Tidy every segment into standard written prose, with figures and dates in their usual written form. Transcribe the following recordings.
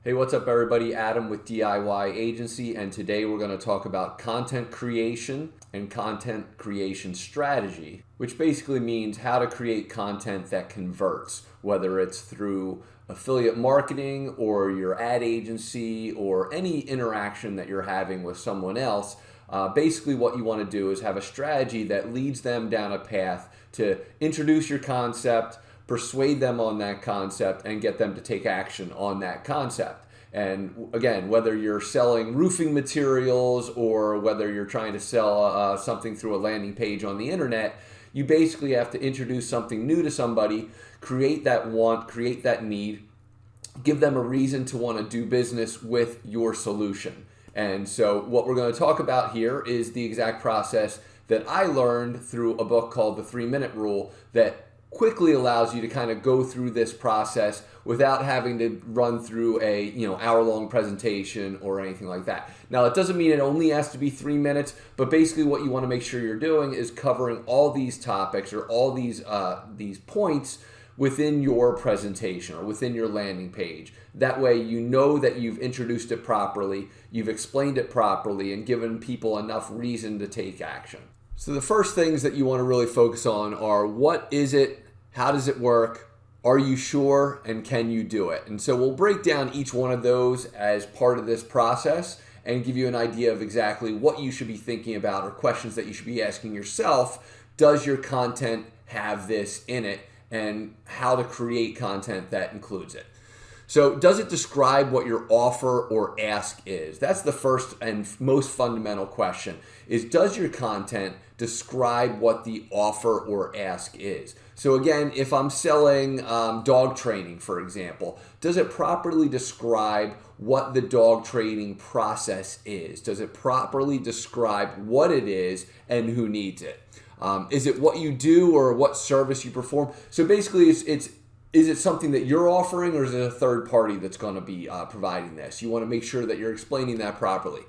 Hey, what's up, everybody? Adam with DIY Agency, and today we're going to talk about content creation and content creation strategy, which basically means how to create content that converts, whether it's through affiliate marketing or your ad agency or any interaction that you're having with someone else. Basically, what you want to do is have a strategy that leads them down a path to introduce your concept, persuade them on that concept, and get them to take action on that concept. And again, whether you're selling roofing materials or whether you're trying to sell something through a landing page on the internet, you basically have to introduce something new to somebody, create that want, create that need, give them a reason to want to do business with your solution. And so what we're going to talk about here is the exact process that I learned through a book called The 3-Minute Rule that quickly allows you to kind of go through this process without having to run through a hour-long presentation or anything like that. Now, it doesn't mean it only has to be 3 minutes, but basically what you want to make sure you're doing is covering all these topics or all these points within your presentation or within your landing page. That way you know that you've introduced it properly, you've explained it properly, and given people enough reason to take action. So the first things that you want to really focus on are: what is it? How does it work? Are you sure? And can you do it? And so we'll break down each one of those as part of this process and give you an idea of exactly what you should be thinking about or questions that you should be asking yourself. Does your content have this in it? And how to create content that includes it. So does it describe what your offer or ask is? That's the first and most fundamental question, is does your content describe what the offer or ask is? So again, if I'm selling dog training, for example, does it properly describe what the dog training process is? Does it properly describe what it is and who needs it? Is it what you do or what service you perform? So basically, is it something that you're offering, or is it a third party that's going to be providing this? You want to make sure that you're explaining that properly.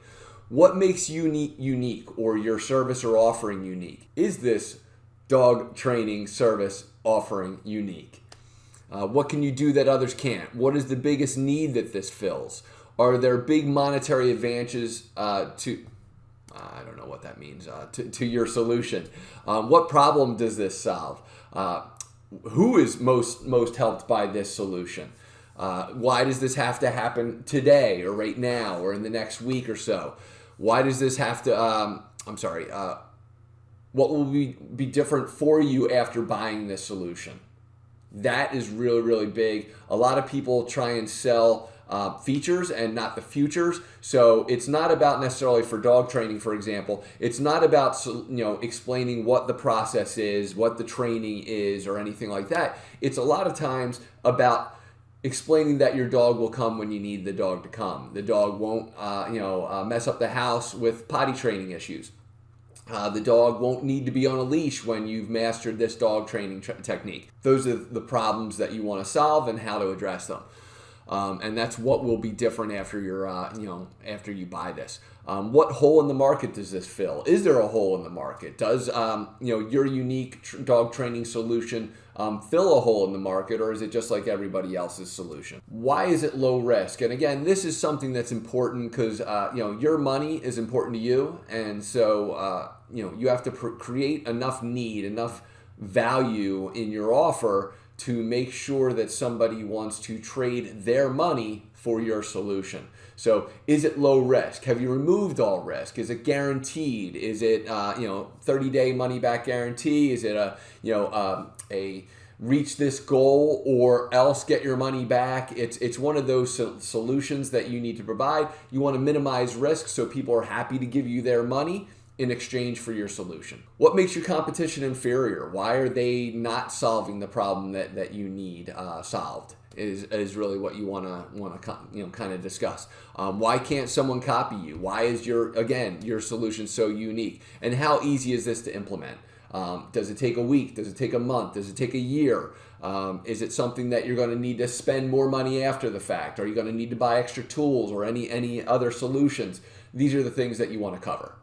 What makes you unique or your service or offering unique? Is this dog training service offering unique? What can you do that others can't? What is the biggest need that this fills? Are there big monetary advantages I don't know what that means, to your solution? What problem does this solve? Who is most helped by this solution? Why does this have to happen today or right now or in the next week or so? Why does this have to, what will be different for you after buying this solution? That is really, really big. A lot of people try and sell features and not the futures. So it's not about necessarily, for dog training, for example, it's not about explaining what the process is, what the training is, or anything like that. It's a lot of times about explaining that your dog will come when you need the dog to come. The dog won't mess up the house with potty training issues. The dog won't need to be on a leash when you've mastered this dog training technique. Those are the problems that you want to solve and how to address them. And that's what will be different after after you buy this. What hole in the market does this fill? Is there a hole in the market? Does your unique dog training solution fill a hole in the market, or is it just like everybody else's solution? Why is it low risk? And again, this is something that's important because your money is important to you, and so you have to create enough need, enough value in your offer to make sure that somebody wants to trade their money for your solution. So is it low risk? Have you removed all risk? Is it guaranteed? Is it 30-day money back guarantee? Is it a reach this goal or else get your money back? It's one of those solutions that you need to provide. You want to minimize risk so people are happy to give you their money in exchange for your solution. What makes your competition inferior? Why are they not solving the problem that you need solved? Is really what you want to kind of discuss. Why can't someone copy you? Why is your solution so unique? And how easy is this to implement? Does it take a week? Does it take a month? Does it take a year? Is it something that you're going to need to spend more money after the fact? Are you going to need to buy extra tools or any other solutions? These are the things that you want to cover.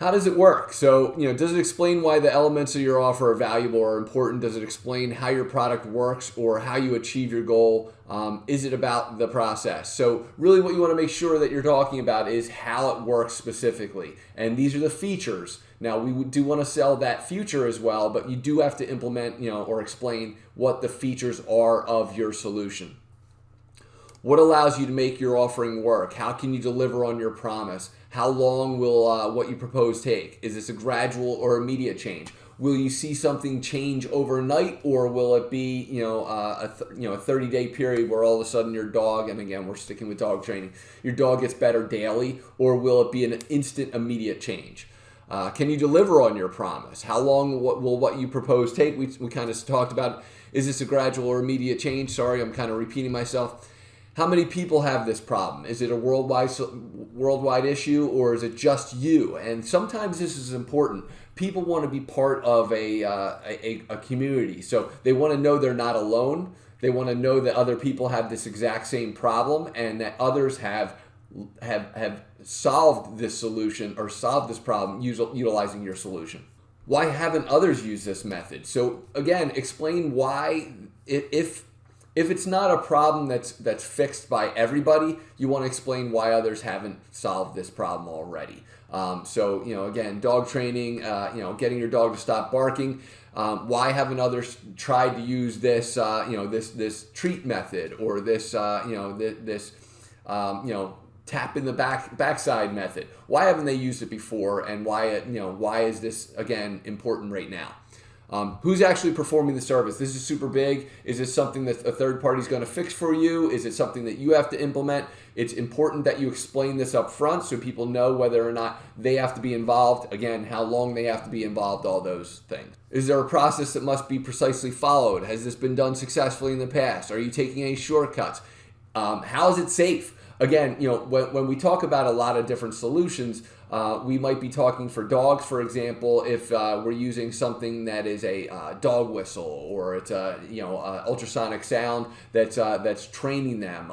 How does it work? So, does it explain why the elements of your offer are valuable or important? Does it explain how your product works or how you achieve your goal? Is it about the process? So really what you want to make sure that you're talking about is how it works specifically. And these are the features. Now, we do want to sell that future as well, but you do have to implement, or explain what the features are of your solution. What allows you to make your offering work? How can you deliver on your promise? How long will what you propose take? Is this a gradual or immediate change? Will you see something change overnight, or will it be a 30-day period where all of a sudden your dog, and again we're sticking with dog training, your dog gets better daily, or will it be an instant immediate change? Can you deliver on your promise? How long will what you propose take? We kind of talked about, is this a gradual or immediate change? Sorry, I'm kind of repeating myself. How many people have this problem? Is it a worldwide issue, or is it just you? And sometimes this is important. People want to be part of a community, so they want to know they're not alone. They want to know that other people have this exact same problem, and that others have solved this solution or solved this problem utilizing your solution. Why haven't others used this method? So again, explain why. If it's not a problem that's fixed by everybody, you want to explain why others haven't solved this problem already. So again, dog training, getting your dog to stop barking. Why haven't others tried to use this, this treat method, or this, tap in the backside method? Why haven't they used it before, and why is this again important right now? Who's actually performing the service? This is super big. Is this something that a third party is going to fix for you? Is it something that you have to implement? It's important that you explain this up front so people know whether or not they have to be involved. Again, how long they have to be involved, all those things. Is there a process that must be precisely followed? Has this been done successfully in the past? Are you taking any shortcuts? How is it safe? Again, when we talk about a lot of different solutions, we might be talking for dogs, for example, if we're using something that is a dog whistle, or it's a ultrasonic sound that's training them.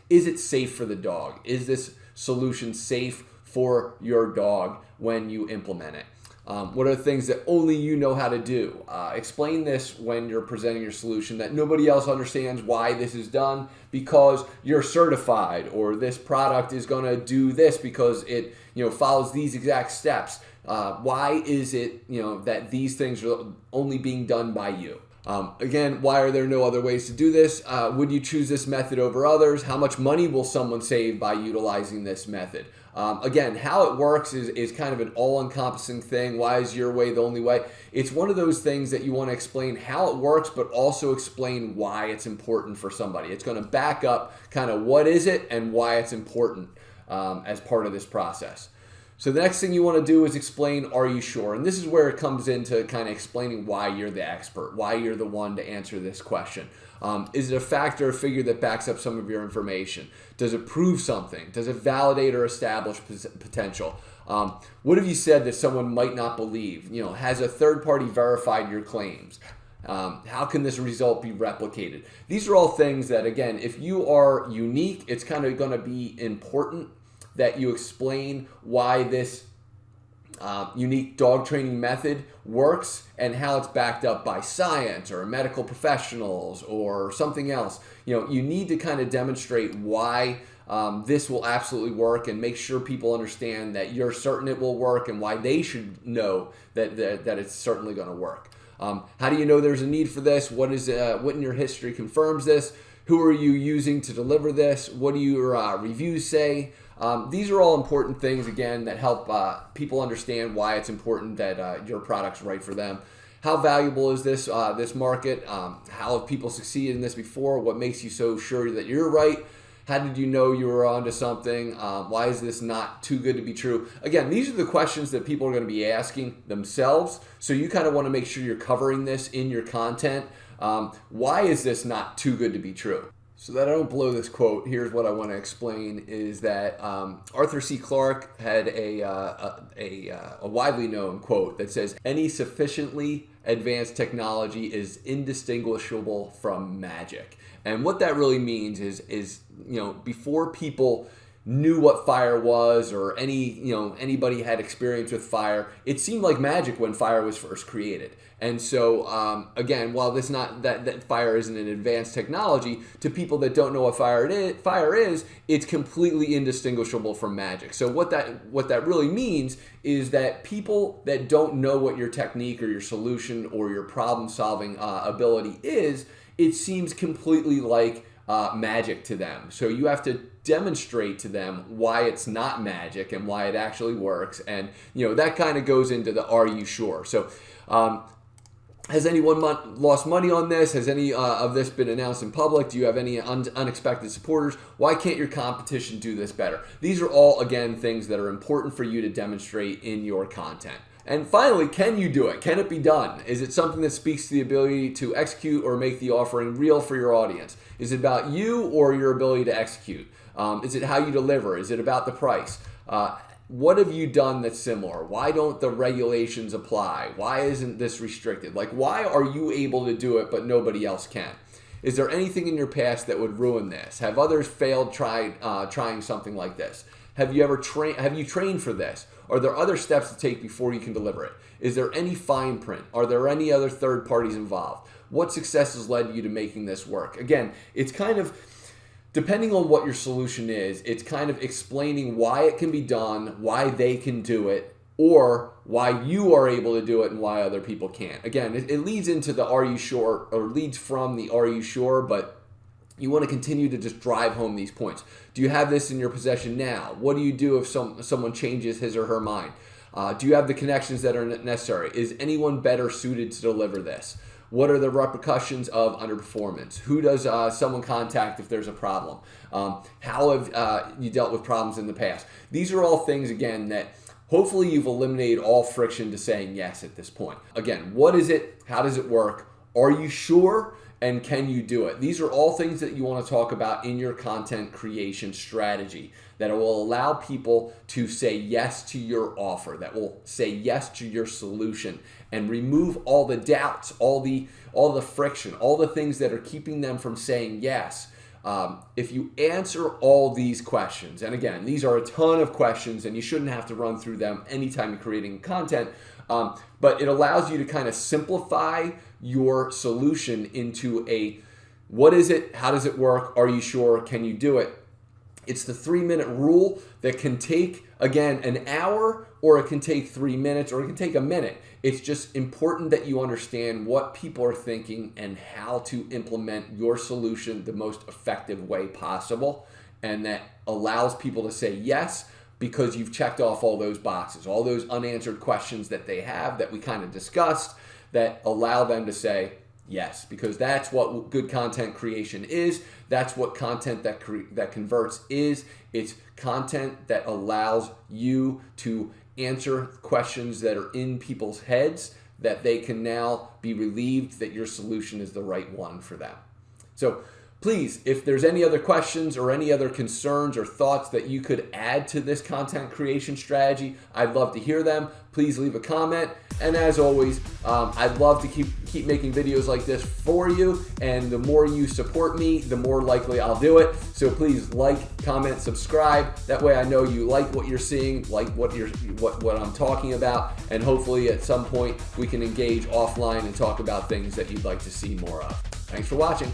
Is it safe for the dog? Is this solution safe for your dog when you implement it? What are the things that only you know how to do? Explain this when you're presenting your solution, that nobody else understands why this is done because you're certified, or this product is going to do this because it follows these exact steps. Why is it that these things are only being done by you? Again, why are there no other ways to do this? Would you choose this method over others? How much money will someone save by utilizing this method? Again, how it works is kind of an all-encompassing thing. Why is your way the only way? It's one of those things that you want to explain how it works, but also explain why it's important for somebody. It's going to back up kind of what is it and why it's important as part of this process. So the next thing you want to do is explain, are you sure? And this is where it comes into kind of explaining why you're the expert, why you're the one to answer this question. Is it a fact or a figure that backs up some of your information? Does it prove something? Does it validate or establish potential? What have you said that someone might not believe? Has a third party verified your claims? How can this result be replicated? These are all things that, again, if you are unique, it's kind of going to be important that you explain why this unique dog training method works and how it's backed up by science or medical professionals or something else. You need to kind of demonstrate why this will absolutely work, and make sure people understand that you're certain it will work and why they should know that it's certainly going to work. How do you know there's a need for this? What in your history confirms this? Who are you using to deliver this? What do your reviews say? These are all important things, again, that help people understand why it's important that your product's right for them. How valuable is this market? How have people succeeded in this before? What makes you so sure that you're right? How did you know you were onto something? Why is this not too good to be true? Again, these are the questions that people are going to be asking themselves. So you kind of want to make sure you're covering this in your content. Why is this not too good to be true? So that I don't blow this quote, here's what I want to explain is that Arthur C. Clarke had a widely known quote that says, "Any sufficiently advanced technology is indistinguishable from magic." And what that really means is before people knew what fire was, or anybody had experience with fire. It seemed like magic when fire was first created. And so again, while this not that fire isn't an advanced technology, to people that don't know what fire is, it's completely indistinguishable from magic. So what that really means is that people that don't know what your technique or your solution or your problem solving ability is, it seems completely like magic to them. So you have to demonstrate to them why it's not magic and why it actually works. And that kind of goes into the "Are you sure?" So has anyone lost money on this? Has any of this been announced in public? Do you have any unexpected supporters? Why can't your competition do this better? These are all, again, things that are important for you to demonstrate in your content. And finally, can you do it? Can it be done? Is it something that speaks to the ability to execute or make the offering real for your audience? Is it about you or your ability to execute? Is it how you deliver? Is it about the price? What have you done that's similar? Why don't the regulations apply? Why isn't this restricted? Like, why are you able to do it but nobody else can? Is there anything in your past that would ruin this? Have others failed trying something like this? Have you trained for this? Are there other steps to take before you can deliver it? Is there any fine print? Are there any other third parties involved? What successes led you to making this work? Again, it's kind of, depending on what your solution is, it's kind of explaining why it can be done, why they can do it, or why you are able to do it and why other people can't. Again, it leads into the "Are you sure?" or leads from the "Are you sure?" but you want to continue to just drive home these points. Do you have this in your possession now? What do you do if someone changes his or her mind? Do you have the connections that are necessary? Is anyone better suited to deliver this? What are the repercussions of underperformance? Who does someone contact if there's a problem? How have you dealt with problems in the past? These are all things, again, that hopefully you've eliminated all friction to saying yes at this point. Again, what is it? How does it work? Are you sure? And can you do it? These are all things that you want to talk about in your content creation strategy that will allow people to say yes to your offer, that will say yes to your solution, and remove all the doubts, all the friction, all the things that are keeping them from saying yes. If you answer all these questions, and again, these are a ton of questions and you shouldn't have to run through them anytime you're creating content, but it allows you to kind of simplify your solution into a what is it, how does it work, are you sure, can you do it? It's the 3-minute rule that can take, again, an hour, or it can take 3 minutes, or it can take a minute. It's just important that you understand what people are thinking and how to implement your solution the most effective way possible, and that allows people to say yes because you've checked off all those boxes, all those unanswered questions that they have that we kind of discussed, that allow them to say yes, because that's what good content creation is. That's what content that converts is. It's content that allows you to answer questions that are in people's heads, that they can now be relieved that your solution is the right one for them. So please, if there's any other questions or any other concerns or thoughts that you could add to this content creation strategy, I'd love to hear them. Please leave a comment. And as always, I'd love to keep making videos like this for you. And the more you support me, the more likely I'll do it. So please like, comment, subscribe. That way I know you like what you're seeing, like what I'm talking about. And hopefully at some point we can engage offline and talk about things that you'd like to see more of. Thanks for watching.